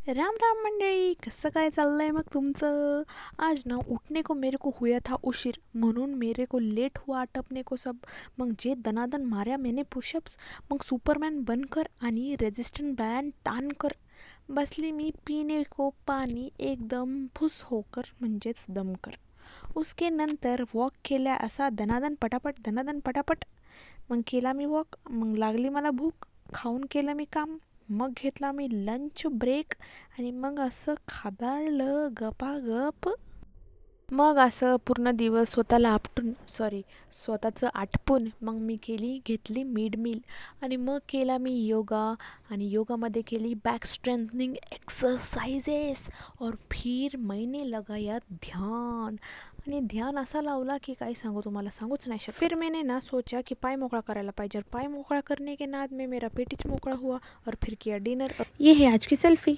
राम राम मंडळी, कसं काय चाललंय मग तुमचं? आज ना उठने को मेरे को हुआ था उशीर, म्हणून मेरे को लेट हुआ आटपने को सब. मग जे दनादन माऱ्या मैंने पुशअप्स, मग सुपरमॅन बनकर आणि रेजिस्टंट बँड ताणकर बसली मी पीने को पाणी एकदम फुस होकर, म्हणजेच दमकर. उसके नंतर वॉक केल्या असा दनादन पटापट दनादन पटापट. मग केला मी वॉक, मग लागली मला भूक, खाऊन केलं मी काम, मग घेतला मी लंच ब्रेक आणि मग असं खादाडलं गपागप. मग असं पूर्ण दिवस स्वतःला स्वतःचं आटपून मग मी घेतली मिड मील आणि मग केला मी योगा. आणि योगामध्ये केली बॅक स्ट्रेंथनिंग एक्सरसाइजेस. और फिर मैंने लगाया ध्यान. आणि ध्यान असा लावला की काय सांगू तुम्हाला, सांगूच नाही शकत. फिर मैंने ना सोचा कि पाय मोकळा करायला पाहिजे. पाय मोकळा करने के नाद में मेरा पेटिच मोकळा हुआ और फिर किया डिनर. ये है आज की सेल्फी.